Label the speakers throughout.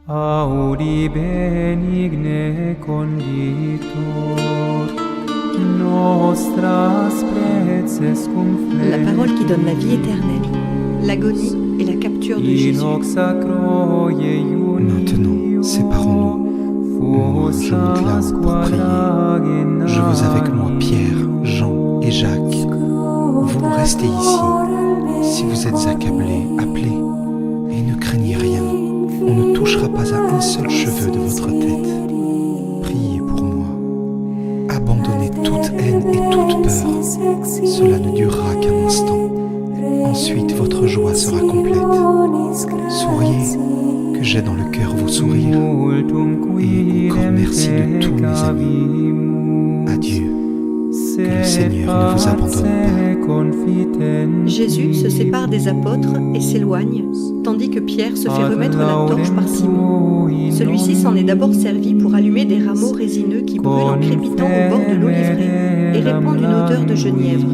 Speaker 1: Audi benigne conditor, nostras preces cum
Speaker 2: La parole qui donne la vie éternelle, l'agonie et la capture de Jésus.
Speaker 3: Maintenant, séparons-nous. Moi, je monte là-haut pour prier. Je veux avec moi Pierre, Jean et Jacques. Vous restez ici. Si vous êtes accablés, appelez et ne craignez rien. On ne touchera pas à un seul cheveu de votre tête. Priez pour moi. Abandonnez toute haine et toute peur. Cela ne durera qu'un instant. Ensuite, votre joie sera complète. Souriez, que j'ai dans le cœur vos sourires. Et encore merci de tous mes amis. Adieu. Que le Seigneur ne vous abandonne pas.
Speaker 2: Jésus se sépare des apôtres et s'éloigne, tandis que Pierre se fait remettre la torche par Simon. Celui-ci s'en est d'abord servi pour allumer des rameaux résineux qui brûlent en crépitant au bord de l'oliveraie et répandent une odeur de genièvre.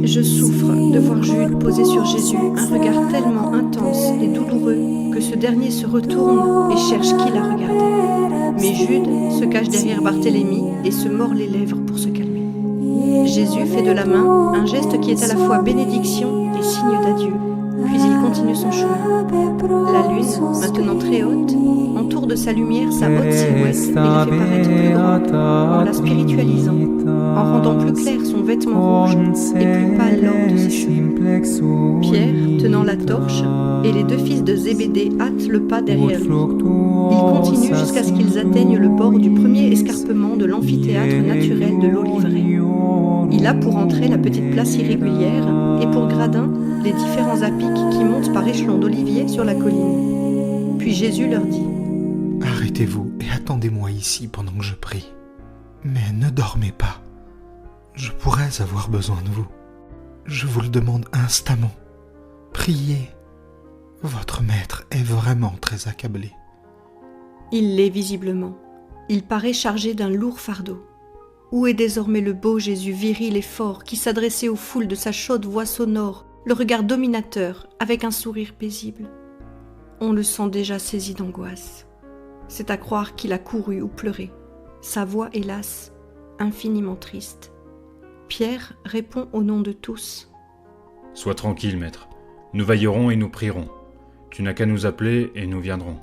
Speaker 2: Je souffre de voir Jude poser sur Jésus un regard tellement intense et douloureux que ce dernier se retourne et cherche qui l'a regardé. Mais Jude se cache derrière Barthélemy et se mord les lèvres pour se calmer. Jésus fait de la main un geste qui est à la fois bénédiction et signe d'adieu, puis il continue son chemin. La lune, maintenant très haute, entoure de sa lumière sa haute silhouette et la fait paraître plus grande, en la spiritualisant, en rendant plus clair son vêtement rouge et plus pâle l'or de ses cheveux. Pierre, tenant la torche, et les deux fils de Zébédée hâtent le pas derrière lui. Ils continuent jusqu'à ce qu'ils atteignent le bord du premier escarpement de l'amphithéâtre naturel de l'Oliveraie. Il a pour entrée la petite place irrégulière et pour gradin les différents apics qui montent par échelons d'oliviers sur la colline. Puis Jésus leur dit :
Speaker 3: Arrêtez-vous et attendez-moi ici pendant que je prie. Mais ne dormez pas. Je pourrais avoir besoin de vous. Je vous le demande instamment. Priez. Votre maître est vraiment très accablé.
Speaker 2: Il l'est visiblement. Il paraît chargé d'un lourd fardeau. Où est désormais le beau Jésus viril et fort qui s'adressait aux foules de sa chaude voix sonore, le regard dominateur, avec un sourire paisible ? On le sent déjà saisi d'angoisse. C'est à croire qu'il a couru ou pleuré. Sa voix, hélas, infiniment triste. Pierre répond au nom de tous.
Speaker 4: « Sois tranquille, maître. Nous veillerons et nous prierons. Tu n'as qu'à nous appeler et nous viendrons. »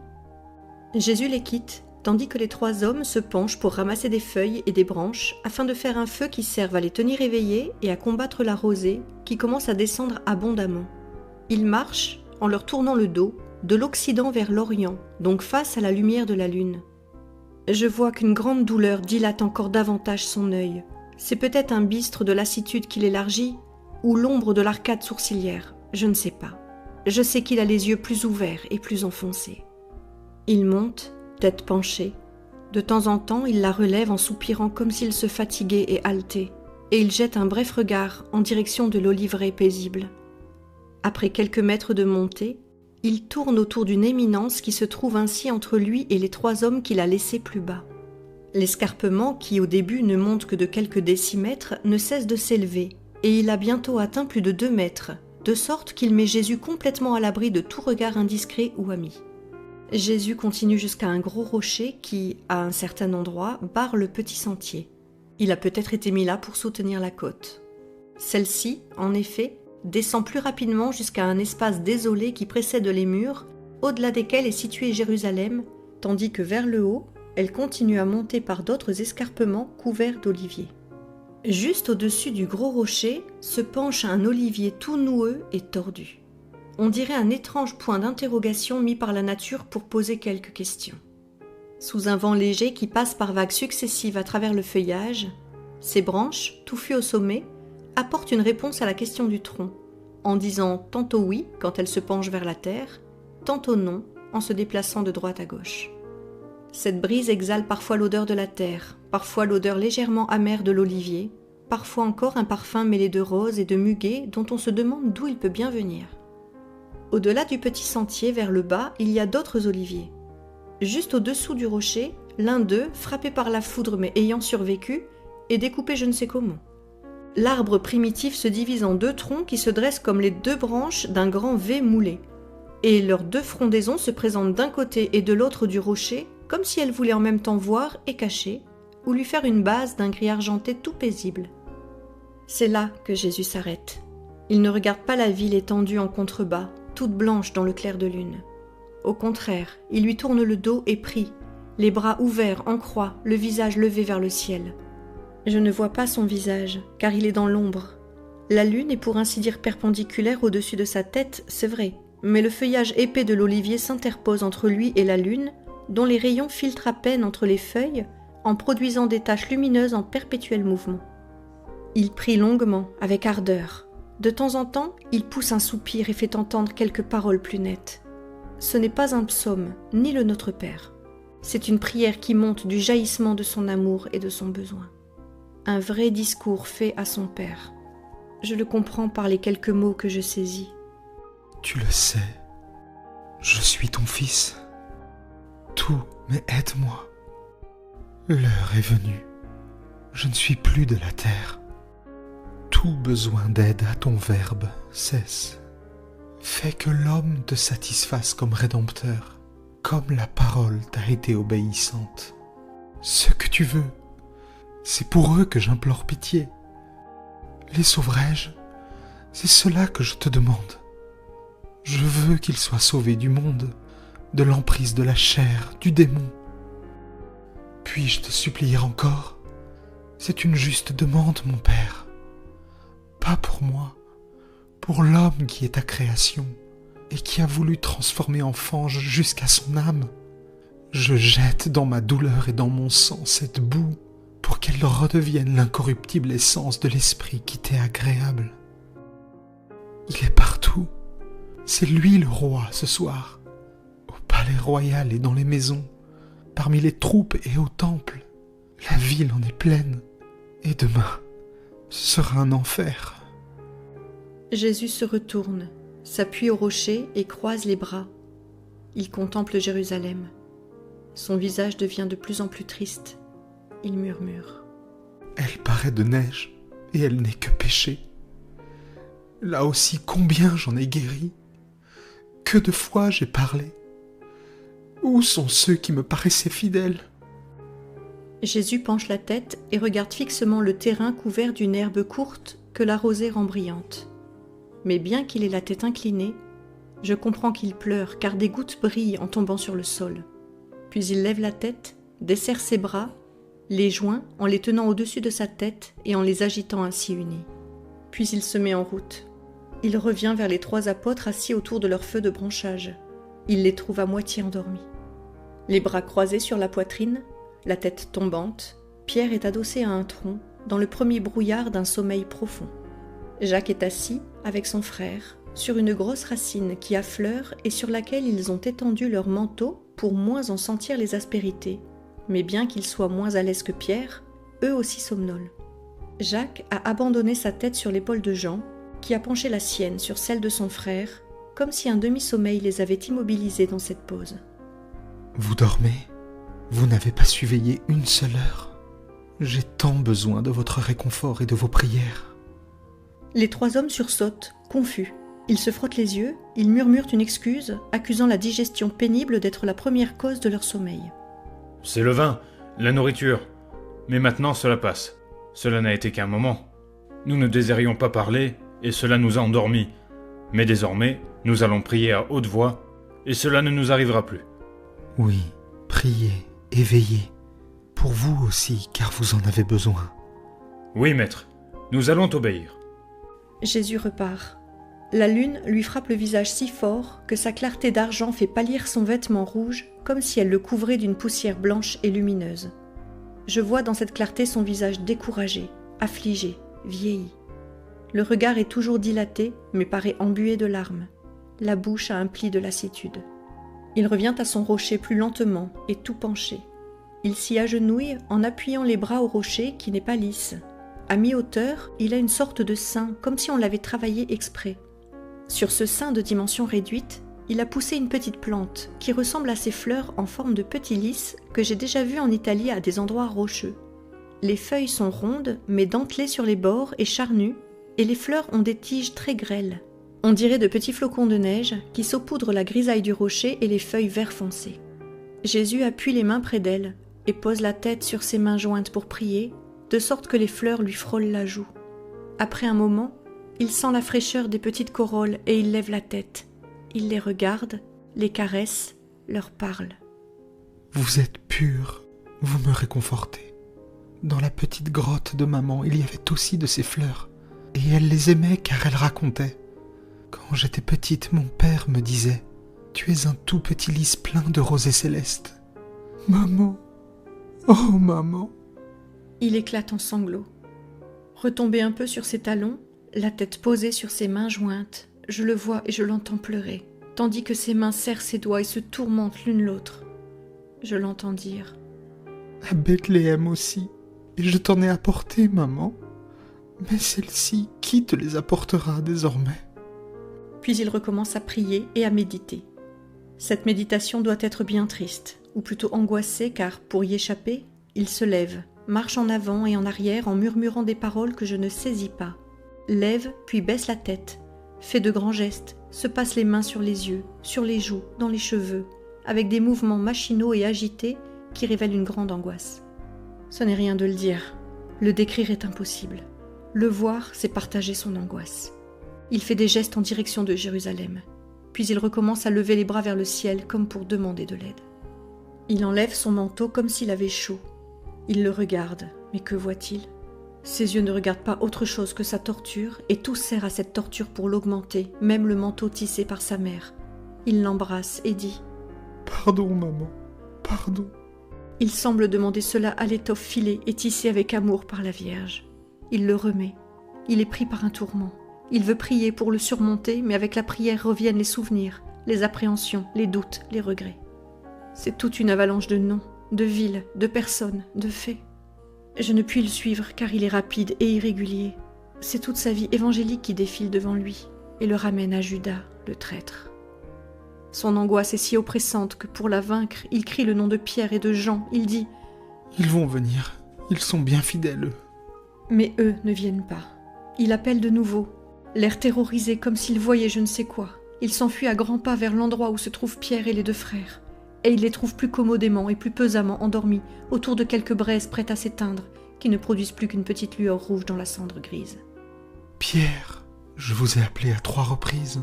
Speaker 2: Jésus les quitte, tandis que les trois hommes se penchent pour ramasser des feuilles et des branches afin de faire un feu qui serve à les tenir éveillés et à combattre la rosée qui commence à descendre abondamment. Ils marchent en leur tournant le dos, de l'Occident vers l'Orient, donc face à la lumière de la lune. Je vois qu'une grande douleur dilate encore davantage son œil. C'est peut-être un bistre de lassitude qui l'élargit, ou l'ombre de l'arcade sourcilière, je ne sais pas. Je sais qu'il a les yeux plus ouverts et plus enfoncés. Il monte, tête penchée. De temps en temps, il la relève en soupirant comme s'il se fatiguait et haletait, et il jette un bref regard en direction de l'oliveraie paisible. Après quelques mètres de montée, il tourne autour d'une éminence qui se trouve ainsi entre lui et les trois hommes qu'il a laissés plus bas. L'escarpement, qui au début ne monte que de quelques décimètres, ne cesse de s'élever, et il a bientôt atteint plus de 2 mètres, de sorte qu'il met Jésus complètement à l'abri de tout regard indiscret ou ami. Jésus continue jusqu'à un gros rocher qui, à un certain endroit, barre le petit sentier. Il a peut-être été mis là pour soutenir la côte. Celle-ci, en effet, descend plus rapidement jusqu'à un espace désolé qui précède les murs, au-delà desquels est située Jérusalem, tandis que vers le haut, elle continue à monter par d'autres escarpements couverts d'oliviers. Juste au-dessus du gros rocher se penche un olivier tout noueux et tordu. On dirait un étrange point d'interrogation mis par la nature pour poser quelques questions. Sous un vent léger qui passe par vagues successives à travers le feuillage, ses branches, touffues au sommet, apportent une réponse à la question du tronc, en disant tantôt oui quand elle se penche vers la terre, tantôt non en se déplaçant de droite à gauche. Cette brise exhale parfois l'odeur de la terre, parfois l'odeur légèrement amère de l'olivier, parfois encore un parfum mêlé de roses et de muguet dont on se demande d'où il peut bien venir. Au-delà du petit sentier vers le bas, il y a d'autres oliviers. Juste au-dessous du rocher, l'un d'eux, frappé par la foudre mais ayant survécu, est découpé je ne sais comment. L'arbre primitif se divise en 2 troncs qui se dressent comme les 2 branches d'un grand V moulé. et leurs 2 frondaisons se présentent d'un côté et de l'autre du rocher, comme si elles voulaient en même temps voir et cacher, ou lui faire une base d'un gris argenté tout paisible. C'est là que Jésus s'arrête. Il ne regarde pas la ville étendue en contrebas, toute blanche dans le clair de lune. Au contraire, il lui tourne le dos et prie, les bras ouverts en croix, le visage levé vers le ciel. Je ne vois pas son visage, car il est dans l'ombre. La lune est pour ainsi dire perpendiculaire au-dessus de sa tête, c'est vrai, mais le feuillage épais de l'olivier s'interpose entre lui et la lune, dont les rayons filtrent à peine entre les feuilles, en produisant des taches lumineuses en perpétuel mouvement. Il prie longuement, avec ardeur. De temps en temps, il pousse un soupir et fait entendre quelques paroles plus nettes. Ce n'est pas un psaume, ni le Notre Père. C'est une prière qui monte du jaillissement de son amour et de son besoin. Un vrai discours fait à son Père. Je le comprends par les quelques mots que je saisis.
Speaker 3: Tu le sais, je suis ton fils. Tout, mais aide-moi. L'heure est venue. Je ne suis plus de la terre. Tout besoin d'aide à ton verbe cesse. Fais que l'homme te satisfasse comme rédempteur, comme la parole t'a été obéissante. Ce que tu veux, c'est pour eux que j'implore pitié. Les sauverai-je? C'est cela que je te demande. Je veux qu'ils soient sauvés du monde, de l'emprise de la chair, du démon. Puis-je te supplier encore? C'est une juste demande, mon Père. Pas pour moi, pour l'homme qui est ta création et qui a voulu transformer en fange jusqu'à son âme. Je jette dans ma douleur et dans mon sang cette boue pour qu'elle redevienne l'incorruptible essence de l'esprit qui t'est agréable. Il est partout. C'est lui le roi ce soir, au palais royal et dans les maisons, parmi les troupes et au temple. La ville en est pleine, et demain, ce sera un enfer.
Speaker 2: Jésus se retourne, s'appuie au rocher et croise les bras. Il contemple Jérusalem. Son visage devient de plus en plus triste. Il murmure.
Speaker 3: Elle paraît de neige, et elle n'est que péché. Là aussi, combien j'en ai guéri? Que de fois j'ai parlé? Où sont ceux qui me paraissaient fidèles?
Speaker 2: Jésus penche la tête et regarde fixement le terrain couvert d'une herbe courte que la rosée rend brillante. Mais bien qu'il ait la tête inclinée, je comprends qu'il pleure car des gouttes brillent en tombant sur le sol. Puis il lève la tête, desserre ses bras, les joint en les tenant au-dessus de sa tête et en les agitant ainsi unis. Puis il se met en route. Il revient vers les 3 apôtres assis autour de leur feu de branchage. Il les trouve à moitié endormis. Les bras croisés sur la poitrine, la tête tombante, Pierre est adossé à un tronc, dans le premier brouillard d'un sommeil profond. Jacques est assis, avec son frère, sur une grosse racine qui affleure et sur laquelle ils ont étendu leur manteau pour moins en sentir les aspérités, mais bien qu'ils soient moins à l'aise que Pierre, eux aussi somnolent. Jacques a abandonné sa tête sur l'épaule de Jean, qui a penché la sienne sur celle de son frère, comme si un demi-sommeil les avait immobilisés dans cette pause.
Speaker 3: Vous dormez? Vous n'avez pas su veiller une seule heure? J'ai tant besoin de votre réconfort et de vos prières.
Speaker 2: Les 3 hommes sursautent, confus. Ils se frottent les yeux, ils murmurent une excuse, accusant la digestion pénible d'être la première cause de leur sommeil.
Speaker 4: C'est le vin, la nourriture. Mais maintenant cela passe. Cela n'a été qu'un moment. Nous ne désirions pas parler, et cela nous a endormis. Mais désormais, nous allons prier à haute voix, et cela ne nous arrivera plus.
Speaker 3: Oui, priez et veillez. Pour vous aussi, car vous en avez besoin.
Speaker 4: Oui, maître, nous allons t'obéir.
Speaker 2: Jésus repart. La lune lui frappe le visage si fort que sa clarté d'argent fait pâlir son vêtement rouge comme si elle le couvrait d'une poussière blanche et lumineuse. Je vois dans cette clarté son visage découragé, affligé, vieilli. Le regard est toujours dilaté, mais paraît embué de larmes. La bouche a un pli de lassitude. Il revient à son rocher plus lentement et tout penché. Il s'y agenouille en appuyant les bras au rocher qui n'est pas lisse. À mi-hauteur, il a une sorte de sein, comme si on l'avait travaillé exprès. Sur ce sein de dimension réduite, il a poussé une petite plante qui ressemble à ces fleurs en forme de petits lys que j'ai déjà vues en Italie à des endroits rocheux. Les feuilles sont rondes mais dentelées sur les bords et charnues, et les fleurs ont des tiges très grêles. On dirait de petits flocons de neige qui saupoudrent la grisaille du rocher et les feuilles vert foncé. Jésus appuie les mains près d'elle et pose la tête sur ses mains jointes pour prier, de sorte que les fleurs lui frôlent la joue. Après un moment, il sent la fraîcheur des petites corolles et il lève la tête. Il les regarde, les caresse, leur parle.
Speaker 3: Vous êtes purs, vous me réconfortez. Dans la petite grotte de maman, il y avait aussi de ces fleurs. Et elle les aimait car elle racontait. Quand j'étais petite, mon père me disait « Tu es un tout petit lys plein de rosée céleste. » Maman, oh maman.
Speaker 2: Il éclate en sanglots. Retombé un peu sur ses talons, la tête posée sur ses mains jointes, je le vois et je l'entends pleurer, tandis que ses mains serrent ses doigts et se tourmentent l'une l'autre. Je l'entends dire
Speaker 3: À Bethléem aussi, et je t'en ai apporté, maman. Mais celle-ci, qui te les apportera désormais ?
Speaker 2: Puis il recommence à prier et à méditer. Cette méditation doit être bien triste, ou plutôt angoissée, car pour y échapper, il se lève, marche en avant et en arrière en murmurant des paroles que je ne saisis pas. Lève, puis baisse la tête, fait de grands gestes, se passe les mains sur les yeux, sur les joues, dans les cheveux, avec des mouvements machinaux et agités qui révèlent une grande angoisse. Ce n'est rien de le dire, le décrire est impossible. Le voir, c'est partager son angoisse. Il fait des gestes en direction de Jérusalem, puis il recommence à lever les bras vers le ciel comme pour demander de l'aide. Il enlève son manteau comme s'il avait chaud. Il le regarde, mais que voit-il ? Ses yeux ne regardent pas autre chose que sa torture, et tout sert à cette torture pour l'augmenter, même le manteau tissé par sa mère. Il l'embrasse et dit «
Speaker 3: Pardon, maman, pardon. »
Speaker 2: Il semble demander cela à l'étoffe filée et tissée avec amour par la Vierge. Il le remet. Il est pris par un tourment. Il veut prier pour le surmonter, mais avec la prière reviennent les souvenirs, les appréhensions, les doutes, les regrets. C'est toute une avalanche de noms, de villes, de personnes, de faits. Je ne puis le suivre car il est rapide et irrégulier. C'est toute sa vie évangélique qui défile devant lui et le ramène à Judas, le traître. Son angoisse est si oppressante que pour la vaincre, il crie le nom de Pierre et de Jean. Il dit
Speaker 3: « Ils vont venir, ils sont bien fidèles, eux. »
Speaker 2: Mais eux ne viennent pas. Il appelle de nouveau, l'air terrorisé comme s'il voyait je ne sais quoi. Il s'enfuit à grands pas vers l'endroit où se trouvent Pierre et les deux frères. Et il les trouve plus commodément et plus pesamment endormis autour de quelques braises prêtes à s'éteindre, qui ne produisent plus qu'une petite lueur rouge dans la cendre grise.
Speaker 3: « Pierre, je vous ai appelé à 3 reprises.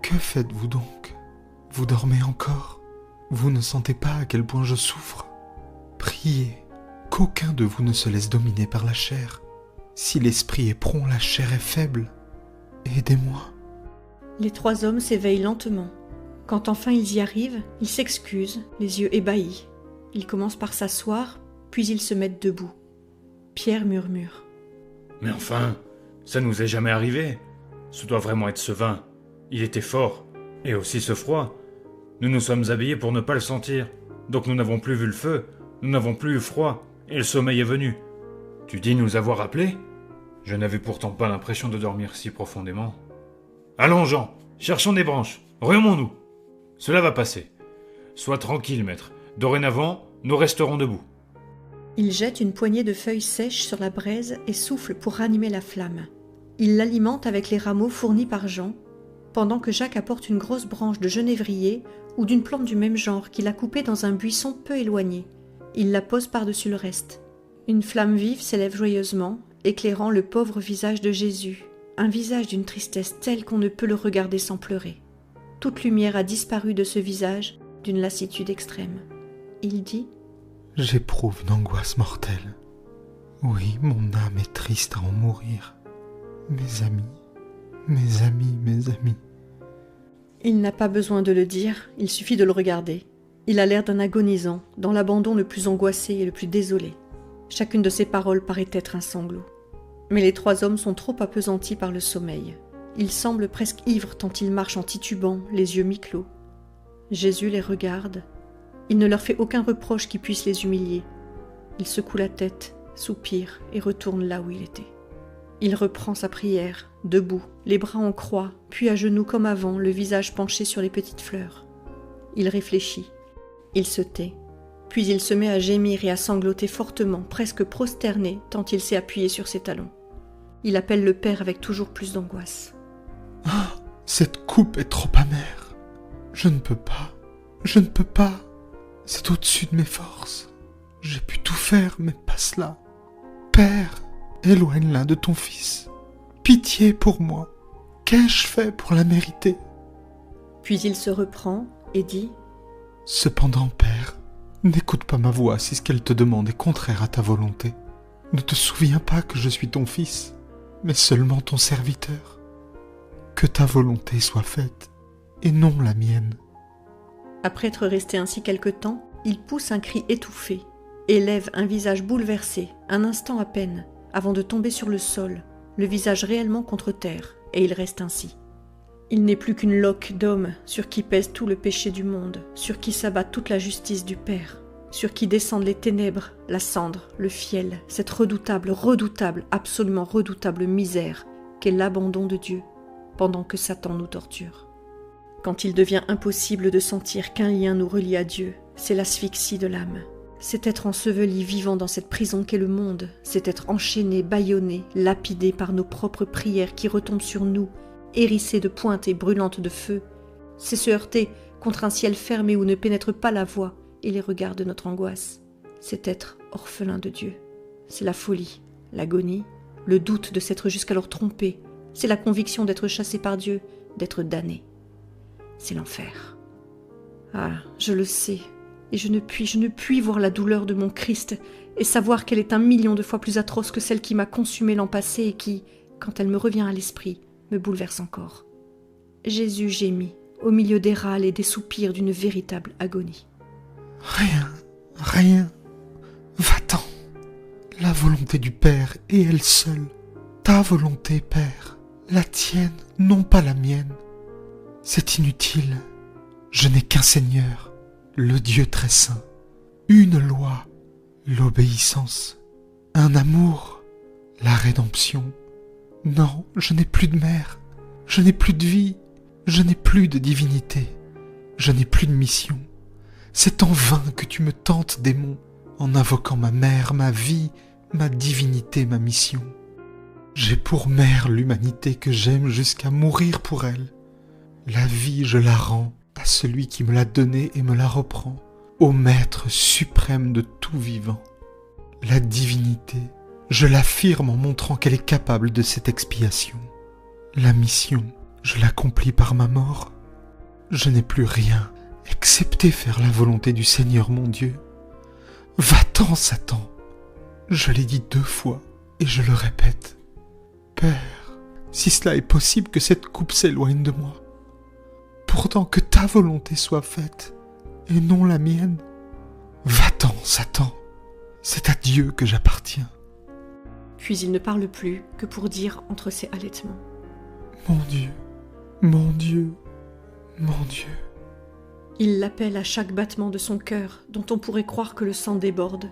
Speaker 3: Que faites-vous donc ? Vous dormez encore ? Vous ne sentez pas à quel point je souffre ? Priez, qu'aucun de vous ne se laisse dominer par la chair. Si l'esprit est prompt, la chair est faible. Aidez-moi. »
Speaker 2: Les 3 hommes s'éveillent lentement. Quand enfin ils y arrivent, ils s'excusent, les yeux ébahis. Ils commencent par s'asseoir, puis ils se mettent debout. Pierre murmure.
Speaker 4: « Mais enfin, ça nous est jamais arrivé. Ce doit vraiment être ce vin. Il était fort. Et aussi ce froid. Nous nous sommes habillés pour ne pas le sentir. Donc nous n'avons plus vu le feu, nous n'avons plus eu froid, et le sommeil est venu. Tu dis nous avoir appelés ? Je n'avais pourtant pas l'impression de dormir si profondément. Allons, Jean, cherchons des branches, ruons-nous. Cela va passer. Sois tranquille, maître. Dorénavant, nous resterons debout. »
Speaker 2: Il jette une poignée de feuilles sèches sur la braise et souffle pour ranimer la flamme. Il l'alimente avec les rameaux fournis par Jean, pendant que Jacques apporte une grosse branche de genévrier ou d'une plante du même genre qu'il a coupée dans un buisson peu éloigné. Il la pose par-dessus le reste. Une flamme vive s'élève joyeusement, éclairant le pauvre visage de Jésus, un visage d'une tristesse telle qu'on ne peut le regarder sans pleurer. Toute lumière a disparu de ce visage, d'une lassitude extrême. Il dit «
Speaker 3: J'éprouve une angoisse mortelle. Oui, mon âme est triste à en mourir. Mes amis, mes amis, mes amis. »
Speaker 2: Il n'a pas besoin de le dire, il suffit de le regarder. Il a l'air d'un agonisant, dans l'abandon le plus angoissé et le plus désolé. Chacune de ses paroles paraît être un sanglot. Mais les 3 hommes sont trop appesantis par le sommeil. Ils semblent presque ivres tant ils marchent en titubant, les yeux mi-clos. Jésus les regarde. Il ne leur fait aucun reproche qui puisse les humilier. Il secoue la tête, soupire et retourne là où il était. Il reprend sa prière, debout, les bras en croix, puis à genoux comme avant, le visage penché sur les petites fleurs. Il réfléchit. Il se tait. Puis il se met à gémir et à sangloter fortement, presque prosterné, tant il s'est appuyé sur ses talons. Il appelle le Père avec toujours plus d'angoisse.
Speaker 3: « Ah, Cette coupe est trop amère. Je ne peux pas. Je ne peux pas. C'est au-dessus de mes forces. J'ai pu tout faire, mais pas cela. Père, éloigne-la de ton fils. Pitié pour moi. Qu'ai-je fait pour la mériter ?
Speaker 2: Puis il se reprend et dit :
Speaker 3: Cependant, Père, n'écoute pas ma voix si ce qu'elle te demande est contraire à ta volonté. Ne te souviens pas que je suis ton fils, mais seulement ton serviteur. Que ta volonté soit faite, et non la mienne.
Speaker 2: Après être resté ainsi quelque temps, il pousse un cri étouffé, et lève un visage bouleversé, un instant à peine, avant de tomber sur le sol, le visage réellement contre terre, et il reste ainsi. Il n'est plus qu'une loque d'homme sur qui pèse tout le péché du monde, sur qui s'abat toute la justice du Père, sur qui descendent les ténèbres, la cendre, le fiel, cette redoutable, absolument redoutable misère qu'est l'abandon de Dieu, pendant que Satan nous torture. Quand il devient impossible de sentir qu'un lien nous relie à Dieu, c'est l'asphyxie de l'âme. C'est être enseveli vivant dans cette prison qu'est le monde, c'est être enchaîné, bâillonné, lapidé par nos propres prières qui retombent sur nous, hérissées de pointes et brûlantes de feu. C'est se heurter contre un ciel fermé où ne pénètre pas la voix et les regards de notre angoisse. C'est être orphelin de Dieu. C'est la folie, l'agonie, le doute de s'être jusqu'alors trompé. C'est la conviction d'être chassé par Dieu, d'être damné. C'est l'enfer. Ah, je le sais, et je ne puis voir la douleur de mon Christ et savoir qu'elle est 1 million de fois plus atroce que celle qui m'a consumé l'an passé et qui, quand elle me revient à l'esprit, me bouleverse encore. Jésus gémit, au milieu des râles et des soupirs d'une véritable agonie.
Speaker 3: Rien. Va-t'en. La volonté du Père est elle seule. Ta volonté, Père, la tienne, non pas la mienne. C'est inutile. Je n'ai qu'un Seigneur, le Dieu très saint. Une loi, l'obéissance. Un amour, la rédemption. Non, je n'ai plus de mère. Je n'ai plus de vie. Je n'ai plus de divinité. Je n'ai plus de mission. C'est en vain que tu me tentes, démon, en invoquant ma mère, ma vie, ma divinité, ma mission. J'ai pour mère l'humanité que j'aime jusqu'à mourir pour elle. La vie, je la rends à celui qui me l'a donnée et me la reprend, au Maître suprême de tout vivant. La divinité, je l'affirme en montrant qu'elle est capable de cette expiation. La mission, je l'accomplis par ma mort. Je n'ai plus rien, excepté faire la volonté du Seigneur mon Dieu. Va-t'en, Satan. Je l'ai dit 2 fois, et je le répète. Père, si cela est possible que cette coupe s'éloigne de moi, pourtant que ta volonté soit faite, et non la mienne. Va-t'en, Satan. C'est à Dieu que j'appartiens.
Speaker 2: Puis il ne parle plus que pour dire entre ses halètements :
Speaker 3: Mon Dieu, mon Dieu, mon Dieu.
Speaker 2: Il l'appelle à chaque battement de son cœur, dont on pourrait croire que le sang déborde.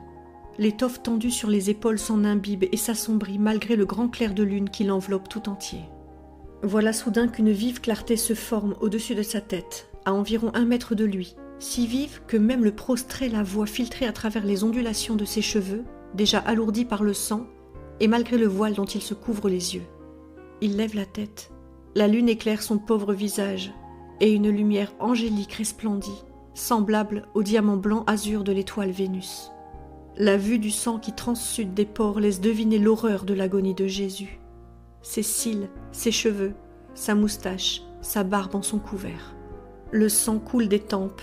Speaker 2: L'étoffe tendue sur les épaules s'en imbibe et s'assombrit malgré le grand clair de lune qui l'enveloppe tout entier. Voilà soudain qu'une vive clarté se forme au-dessus de sa tête, à environ 1 mètre de lui, si vive que même le prostré la voit filtrer à travers les ondulations de ses cheveux, déjà alourdis par le sang, et malgré le voile dont il se couvre les yeux. Il lève la tête. La lune éclaire son pauvre visage, et une lumière angélique resplendit, semblable au diamant blanc azur de l'étoile Vénus. La vue du sang qui transsude des pores laisse deviner l'horreur de l'agonie de Jésus. Ses cils, ses cheveux, sa moustache, sa barbe en sont couverts. Le sang coule des tempes,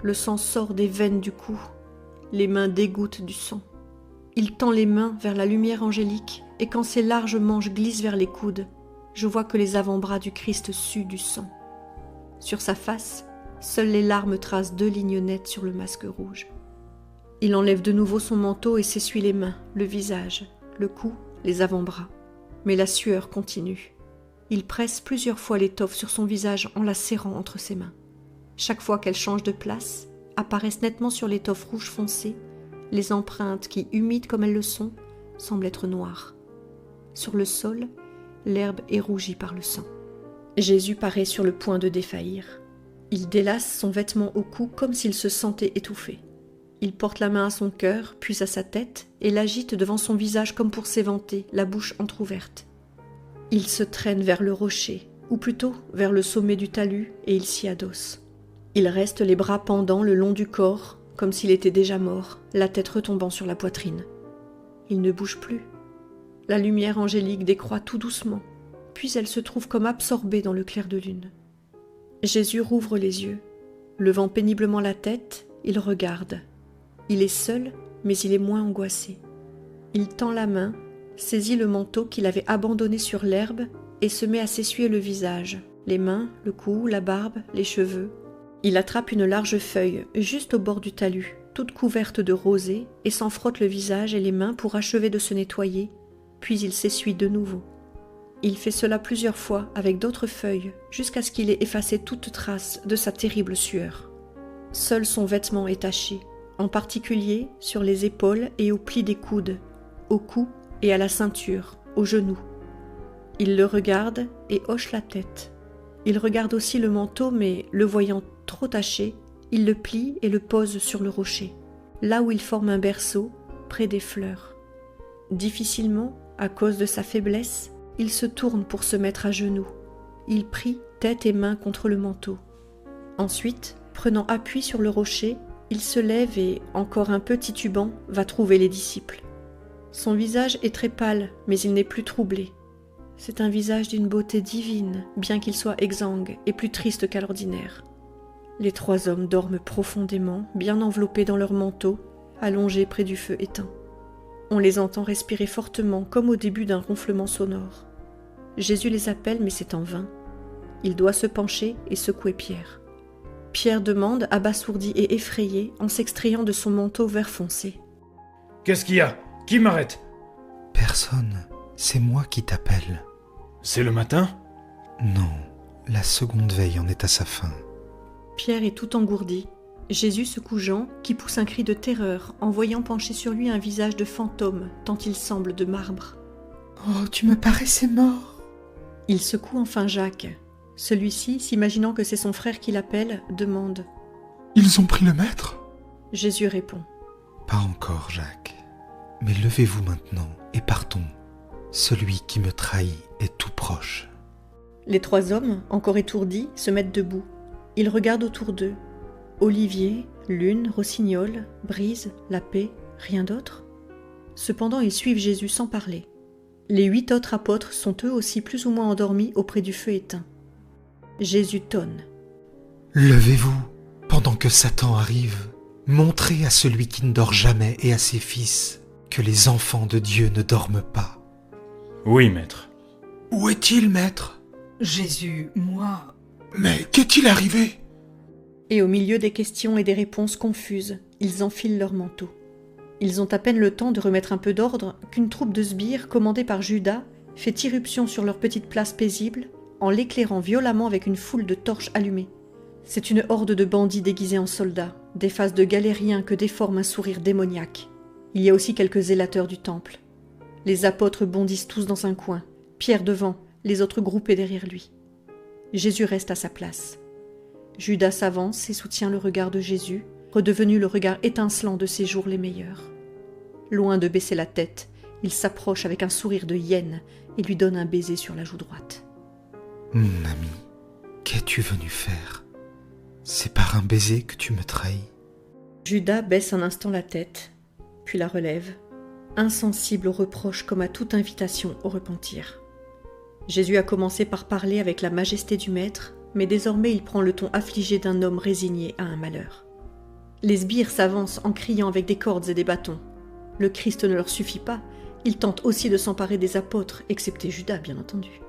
Speaker 2: le sang sort des veines du cou, les mains dégouttent du sang. Il tend les mains vers la lumière angélique, et quand ses larges manches glissent vers les coudes, je vois que les avant-bras du Christ suent du sang. Sur sa face, seules les larmes tracent 2 lignes nettes sur le masque rouge. Il enlève de nouveau son manteau et s'essuie les mains, le visage, le cou, les avant-bras. Mais la sueur continue. Il presse plusieurs fois l'étoffe sur son visage en la serrant entre ses mains. Chaque fois qu'elle change de place, apparaissent nettement sur l'étoffe rouge foncé les empreintes qui, humides comme elles le sont, semblent être noires. Sur le sol, l'herbe est rougie par le sang. Jésus paraît sur le point de défaillir. Il délace son vêtement au cou comme s'il se sentait étouffé. Il porte la main à son cœur, puis à sa tête, et l'agite devant son visage comme pour s'éventer, la bouche entr'ouverte. Il se traîne vers le rocher, ou plutôt vers le sommet du talus, et il s'y adosse. Il reste les bras pendants le long du corps, comme s'il était déjà mort, la tête retombant sur la poitrine. Il ne bouge plus. La lumière angélique décroît tout doucement, puis elle se trouve comme absorbée dans le clair de lune. Jésus rouvre les yeux. Levant péniblement la tête, il regarde. Il est seul, mais il est moins angoissé. Il tend la main, saisit le manteau qu'il avait abandonné sur l'herbe et se met à s'essuyer le visage, les mains, le cou, la barbe, les cheveux. Il attrape une large feuille, juste au bord du talus, toute couverte de rosée, et s'en frotte le visage et les mains pour achever de se nettoyer, puis il s'essuie de nouveau. Il fait cela plusieurs fois avec d'autres feuilles, jusqu'à ce qu'il ait effacé toute trace de sa terrible sueur. Seul son vêtement est taché, en particulier sur les épaules et aux plis des coudes, au cou et à la ceinture, aux genoux. Il le regarde et hoche la tête. Il regarde aussi le manteau, mais le voyant trop taché, il le plie et le pose sur le rocher, là où il forme un berceau, près des fleurs. Difficilement, à cause de sa faiblesse, il se tourne pour se mettre à genoux. Il prie tête et main contre le manteau. Ensuite, prenant appui sur le rocher, il se lève et, encore un peu titubant, va trouver les disciples. Son visage est très pâle, mais il n'est plus troublé. C'est un visage d'une beauté divine, bien qu'il soit exsangue et plus triste qu'à l'ordinaire. Les trois hommes dorment profondément, bien enveloppés dans leurs manteaux, allongés près du feu éteint. On les entend respirer fortement, comme au début d'un ronflement sonore. Jésus les appelle, mais c'est en vain. Il doit se pencher et secouer Pierre. Pierre demande, abasourdi et effrayé, en s'extrayant de son manteau vert foncé.
Speaker 4: « Qu'est-ce qu'il y a ? Qui m'arrête ?»«
Speaker 3: Personne, c'est moi qui t'appelle. »«
Speaker 4: C'est le matin ?»«
Speaker 3: Non, la seconde veille en est à sa fin. »
Speaker 2: Pierre est tout engourdi. Jésus secoue Jean, qui pousse un cri de terreur en voyant pencher sur lui un visage de fantôme, tant il semble de marbre.
Speaker 3: « Oh, tu me paraissais mort !»
Speaker 2: Il secoue enfin Jacques. Celui-ci, s'imaginant que c'est son frère qui l'appelle, demande
Speaker 5: « Ils ont pris le maître ?»
Speaker 2: Jésus répond
Speaker 3: « Pas encore, Jacques. Mais levez-vous maintenant et partons. Celui qui me trahit est tout proche. »
Speaker 2: Les trois hommes, encore étourdis, se mettent debout. Ils regardent autour d'eux. Olivier, Lune, Rossignol, Brise, la Paix, rien d'autre. Cependant, ils suivent Jésus sans parler. Les 8 autres apôtres sont eux aussi plus ou moins endormis auprès du feu éteint. Jésus tonne.
Speaker 3: « Levez-vous, pendant que Satan arrive. Montrez à celui qui ne dort jamais et à ses fils que les enfants de Dieu ne dorment pas. »«
Speaker 4: Oui, maître. »«
Speaker 3: Où est-il, maître ?»«
Speaker 5: Jésus, moi... »« Mais qu'est-il arrivé ?»
Speaker 2: Et au milieu des questions et des réponses confuses, ils enfilent leurs manteaux. Ils ont à peine le temps de remettre un peu d'ordre qu'une troupe de sbires commandée par Judas fait irruption sur leur petite place paisible en l'éclairant violemment avec une foule de torches allumées. C'est une horde de bandits déguisés en soldats, des faces de galériens que déforme un sourire démoniaque. Il y a aussi quelques zélateurs du temple. Les apôtres bondissent tous dans un coin, Pierre devant, les autres groupés derrière lui. Jésus reste à sa place. Judas s'avance et soutient le regard de Jésus, redevenu le regard étincelant de ses jours les meilleurs. Loin de baisser la tête, il s'approche avec un sourire de hyène et lui donne un baiser sur la joue droite.
Speaker 3: « Mon ami, qu'es-tu venu faire ? C'est par un baiser que tu me trahis. »
Speaker 2: Judas baisse un instant la tête, puis la relève, insensible aux reproches comme à toute invitation au repentir. Jésus a commencé par parler avec la majesté du Maître, mais désormais il prend le ton affligé d'un homme résigné à un malheur. Les sbires s'avancent en criant avec des cordes et des bâtons. Le Christ ne leur suffit pas, ils tentent aussi de s'emparer des apôtres, excepté Judas bien entendu.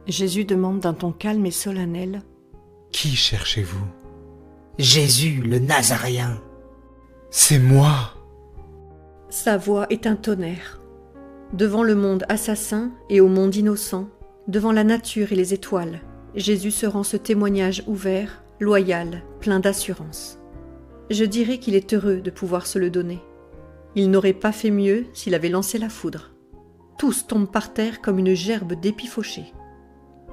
Speaker 2: Jésus demande d'un ton calme et solennel
Speaker 3: « Qui cherchez-vous ?»«
Speaker 6: Jésus, le Nazaréen. »«
Speaker 3: C'est moi !»
Speaker 2: Sa voix est un tonnerre. Devant le monde assassin et au monde innocent, devant la nature et les étoiles, Jésus se rend ce témoignage ouvert, loyal, plein d'assurance. Je dirais qu'il est heureux de pouvoir se le donner. Il n'aurait pas fait mieux s'il avait lancé la foudre. Tous tombent par terre comme une gerbe d'épis fauchés.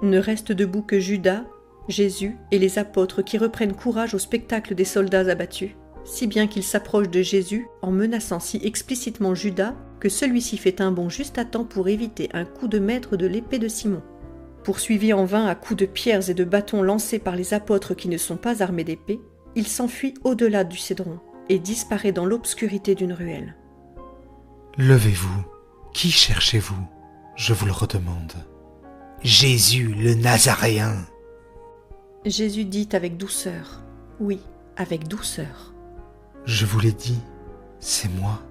Speaker 2: Ne reste debout que Judas, Jésus et les apôtres qui reprennent courage au spectacle des soldats abattus, si bien qu'ils s'approchent de Jésus en menaçant si explicitement Judas que celui-ci fait un bond juste à temps pour éviter un coup de maître de l'épée de Simon. Poursuivi en vain à coups de pierres et de bâtons lancés par les apôtres qui ne sont pas armés d'épées, il s'enfuit au-delà du cédron et disparaît dans l'obscurité d'une ruelle.
Speaker 3: Levez-vous. Qui cherchez-vous? Je vous le redemande.
Speaker 6: Jésus le Nazaréen.
Speaker 2: Jésus dit avec douceur, oui, avec douceur.
Speaker 3: Je vous l'ai dit, c'est moi.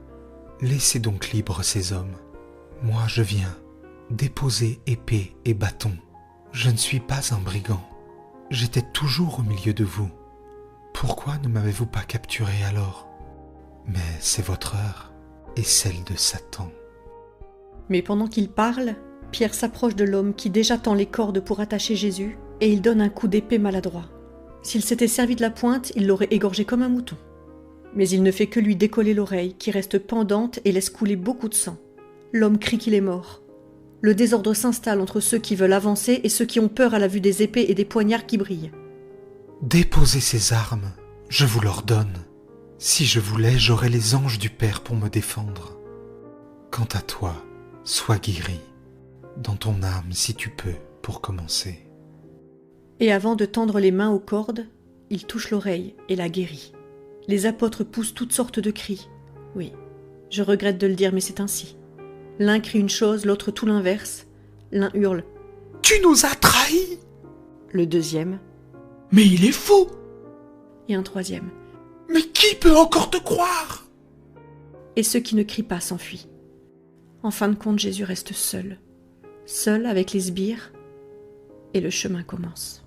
Speaker 3: Laissez donc libres ces hommes. Moi je viens, déposer épée et bâton. Je ne suis pas un brigand. J'étais toujours au milieu de vous. Pourquoi ne m'avez-vous pas capturé alors? Mais c'est votre heure et celle de Satan.
Speaker 2: Mais pendant qu'il parle, Pierre s'approche de l'homme qui déjà tend les cordes pour attacher Jésus, et il donne un coup d'épée maladroit. S'il s'était servi de la pointe, il l'aurait égorgé comme un mouton. Mais il ne fait que lui décoller l'oreille, qui reste pendante et laisse couler beaucoup de sang. L'homme crie qu'il est mort. Le désordre s'installe entre ceux qui veulent avancer et ceux qui ont peur à la vue des épées et des poignards qui brillent.
Speaker 3: Déposez ces armes, je vous l'ordonne. Si je voulais, j'aurais les anges du Père pour me défendre. Quant à toi, sois guéri, dans ton âme si tu peux, pour commencer.
Speaker 2: Et avant de tendre les mains aux cordes, il touche l'oreille et la guérit. Les apôtres poussent toutes sortes de cris. Oui, je regrette de le dire, mais c'est ainsi. L'un crie une chose, l'autre tout l'inverse. L'un hurle
Speaker 5: « Tu nous as trahis !»
Speaker 2: le deuxième,
Speaker 5: Mais il est fou!
Speaker 2: et un troisième.
Speaker 5: Mais qui peut encore te croire?
Speaker 2: Et ceux qui ne crient pas s'enfuient. En fin de compte, Jésus reste seul. Seul avec les sbires, et le chemin commence.